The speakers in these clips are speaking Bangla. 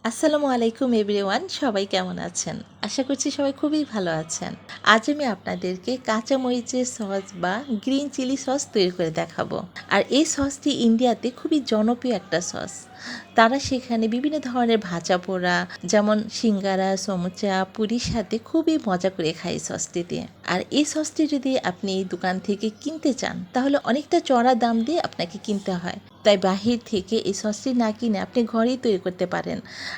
আসসালামু আলাইকুম এভরিওয়ান, সবাই কেমন আছেন? আশা করছি সবাই খুবই ভালো আছেন। আজ আমি আপনাদেরকে কাঁচা মরিচের সস বা গ্রিন চিলি সস তৈরি করে দেখাবো। আর এই সসটি ইন্ডিয়াতে খুবই জনপ্রিয় একটা সস। তারা সেখানে বিভিন্ন ধরনের ভাজা পোড়া, যেমন সিঙ্গারা, সমুচা, পুরীর সাথে খুবই মজা করে খায় এই সসটি দিয়ে। আর এই সসটি যদি আপনি দোকান থেকে কিনতে চান তাহলে অনেকটা চড়া দাম দিয়ে আপনাকে কিনতে হয়। তাই বাহির থেকে এই সসটি না কিনে আপনি ঘরেই তৈরি করতে পারেন।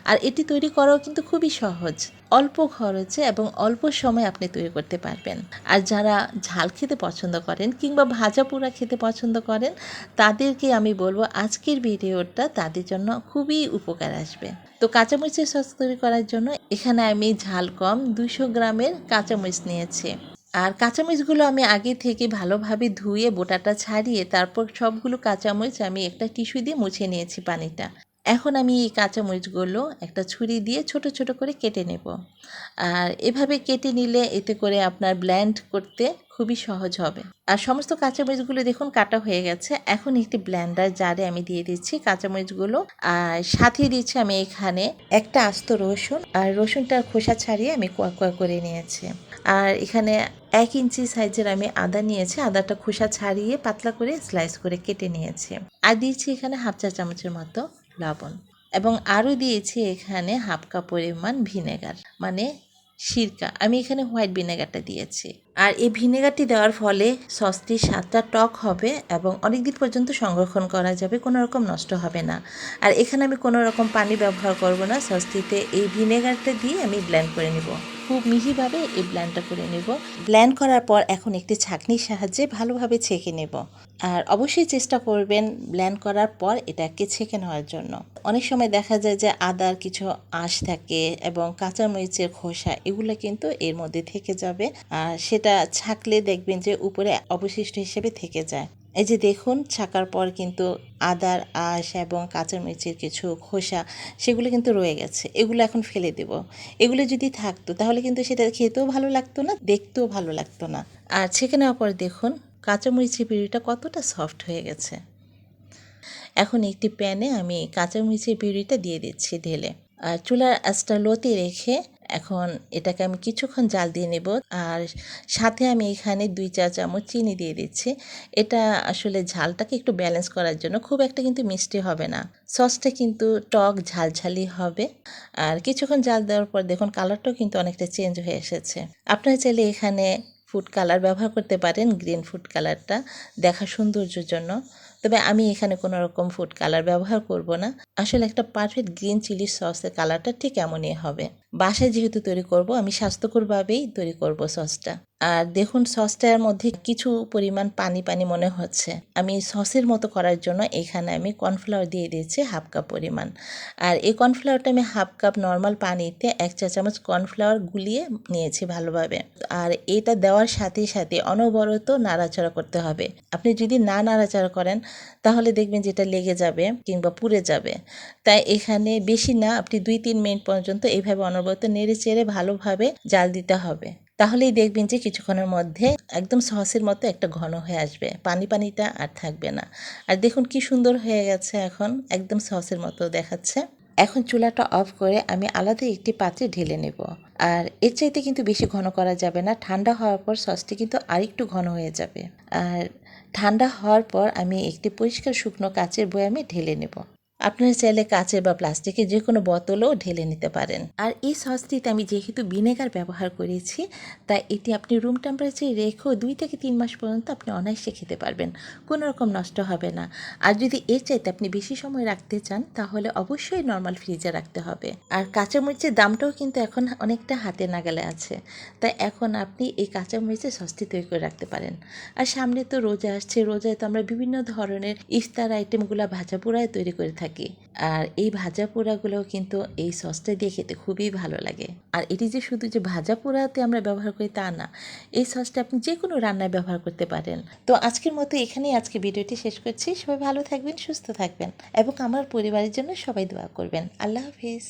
আর এটি তৈরি করাও কিন্তু খুবই সহজ, অল্প খরচে এবং অল্প সময়ে আপনি তৈরি করতে পারবেন। আর যারা ঝাল খেতে পছন্দ করেন কিংবা ভাজা পোড়া খেতে পছন্দ করেন তাদেরকে আমি বলবো আজকের ভিডিওটা তাদের জন্য খুবই উপকার আসবে। তো কাঁচামরিচের সস তৈরি করার জন্য এখানে আমি ঝাল কম 200 গ্রামের কাঁচামরিচ নিয়েছি। আর কাঁচামরিচগুলো আমি আগে থেকে ভালোভাবে ধুয়ে বোটাটা ছাড়িয়ে তারপর সবগুলো কাঁচামরিচ আমি একটা টিস্যু দিয়ে মুছে নিয়েছি পানিটা। এখন আমি এই কাঁচামরিচগুলো একটা ছুরি দিয়ে ছোট ছোট করে কেটে নেব। আর এভাবে কেটে নিলে এতে করে আপনার ব্লেন্ড করতে খুবই সহজ হবে। আর সমস্ত কাঁচামরিচগুলো দেখুন কাটা হয়ে গেছে। এখন একটি ব্লেন্ডার জারে আমি দিয়ে দিচ্ছি কাঁচামরিচগুলো। আর সাথে দিচ্ছি আমি এখানে একটা আস্ত রসুন, আর রসুনটার খোসা ছাড়িয়ে আমি কোয়া কোয়া করে নিয়েছি। আর এখানে 1 ইঞ্চি সাইজের আমি আদা নিয়েছি, আদাটা খোসা ছাড়িয়ে পাতলা করে স্লাইস করে কেটে নিয়েছি। আর দিয়েছি এখানে হাফ চা চামচের মতো লবণ, এবং আরও দিয়েছি এখানে হাফ কাপ পরিমাণ ভিনেগার, মানে সিরকা। আমি এখানে হোয়াইট ভিনেগারটা দিয়েছি। আর এই ভিনেগারটি দেওয়ার ফলে সসটির স্বাদটা টক হবে এবং অনেক দিন পর্যন্ত সংরক্ষণ করা যাবে, কোনো রকম নষ্ট হবে না। আর এখানে আমি কোনো রকম পানি ব্যবহার করব না, সসটিতে এই ভিনেগারটা দিয়ে আমি ব্লেন্ড করে নেব। খুব মিহিভাবে এই ব্লেন্ডটা করে নেব। ব্লেন্ড করার পর এখন একটি ছাঁকনির সাহায্যে ভালোভাবে ছেঁকে নেব। আর অবশ্যই চেষ্টা করবেন ব্লেন্ড করার পর এটাকে ছেঁকে নেওয়ার জন্য। অনেক সময় দেখা যায় যে আদার কিছু আঁশ থাকে এবং কাঁচামরিচের খোসা, এগুলো কিন্তু এর মধ্যে থেকে যাবে। আর সেটা ছাঁকলে দেখবেন যে উপরে অবশিষ্ট হিসেবে থেকে যায়। এই যে দেখুন, ছাকার পর কিন্তু আদার আঁশ এবং কাঁচামরিচের কিছু খোসা সেগুলো কিন্তু রয়ে গেছে। এগুলো এখন ফেলে দেব। এগুলো যদি থাকতো তাহলে কিন্তু সেটা খেতেও ভালো লাগতো না, দেখতেও ভালো লাগতো না। আর ছেঁকে নেওয়ার পর দেখুন কাঁচামরিচের পিউরিটা কতটা সফট হয়ে গেছে। এখন একটি প্যানে আমি কাঁচামরিচের পিউরিটা দিয়ে দিচ্ছি ঢেলে। আর চুলার আঁচটা লোতে রেখে এখন এটাকে আমি কিছুক্ষণ জাল দিয়ে নেব। আর সাথে আমি এখানে 2 চা চামচ চিনি দিয়ে দিচ্ছি। এটা আসলে ঝালটাকে একটু ব্যালেন্স করার জন্য, খুব একটা কিন্তু মিষ্টি হবে না। সসটা কিন্তু টক ঝালঝালি হবে। আর কিছুক্ষণ জাল দেওয়ার পর দেখুন কালারটাও কিন্তু অনেকটা চেঞ্জ হয়ে এসেছে। আপনারা চাইলে এখানে ফুড কালার ব্যবহার করতে পারেন, গ্রিন ফুড কালারটা দেখা সৌন্দর্যের জন্য। তবে আমি এখানে কোনো রকম ফুড কালার ব্যবহার করব না। আসলে একটা পারফেক্ট গ্রিন চিলি সসের কালারটা ঠিক এমনই হবে। বাসায় যেহেতু তৈরি করব, আমি স্বাস্থ্যকরভাবেই তৈরি করব সসটা। আর দেখুন সসটার মধ্যে কিছু পরিমাণ পানি পানি মনে হচ্ছে। আমি সসের মতো করার জন্য এখানে আমি কর্নফ্লাওয়ার দিয়ে দিয়েছি হাফ কাপ পরিমাণ। আর এই কর্নফ্লাওয়ারটা আমি হাফ কাপ নর্মাল পানিতে 1 চা চামচ কর্নফ্লাওয়ার গুলিয়ে নিয়েছি ভালোভাবে। আর এটা দেওয়ার সাথে সাথে অনবরত নাড়াচাড়া করতে হবে। আপনি যদি না নাড়াচাড়া করেন তাহলে দেখবেন যে এটা লেগে যাবে কিংবা পুড়ে যাবে। তাই এখানে বেশি না, আপনি 2-3 মিনিট পর্যন্ত এইভাবে অনবরত নেড়ে চেড়ে ভালোভাবে জাল দিতে হবে। তাহলেই দেখবেন যে কিছুক্ষণের মধ্যে একদম সসের মতো একটা ঘন হয়ে আসবে, পানি পানিটা আর থাকবে না। আর দেখুন কি সুন্দর হয়ে গেছে, এখন একদম সসের মতো দেখাচ্ছে। এখন চুলাটা অফ করে আমি আলাদা একটি পাত্রে ঢেলে নেব। আর এর চাইতে কিন্তু বেশি ঘন করা যাবে না, ঠান্ডা হওয়ার পর সসটি কিন্তু আরেকটু ঘন হয়ে যাবে। আর ঠান্ডা হওয়ার পর আমি একটি পরিষ্কার শুকনো কাচের বয়ামে ঢেলে নেব। আপনারা চাইলে কাচের বা প্লাস্টিকের যে কোনো বোতলেও ঢেলে নিতে পারেন। আর এই সসটিতে আমি যেহেতু ভিনেগার ব্যবহার করেছি, তাই এটি আপনি রুম টেম্পারেচারে রেখেও 2 থেকে 3 মাস পর্যন্ত আপনি অনায়াসে খেতে পারবেন, কোনো রকম নষ্ট হবে না। আর যদি এর চাইতে আপনি বেশি সময় রাখতে চান তাহলে অবশ্যই নর্মাল ফ্রিজে রাখতে হবে। আর কাঁচামরিচের দামটাও কিন্তু এখন অনেকটা হাতে নাগালে আছে, তাই এখন আপনি এই কাঁচামরিচের সসটি তৈরি করে রাখতে পারেন। আর সামনে তো রোজা আসছে, রোজায় তো আমরা বিভিন্ন ধরনের ইফতার আইটেমগুলো ভাজা পোড়ায় তৈরি করে থাকি। আর এই ভাজা পোড়াগুলোও কিন্তু এই সসটা দিয়ে খেতে খুবই ভালো লাগে। আর এটি যে শুধু যে ভাজা পোড়াতে আমরা ব্যবহার করি তা না, এই সসটা আপনি যে কোনো রান্নায় ব্যবহার করতে পারেন। তো আজকের মতো এখানেই আজকে ভিডিওটি শেষ করছি। সবাই ভালো থাকবেন, সুস্থ থাকবেন এবং আমার পরিবারের জন্য সবাই দোয়া করবেন। আল্লাহ হাফিজ।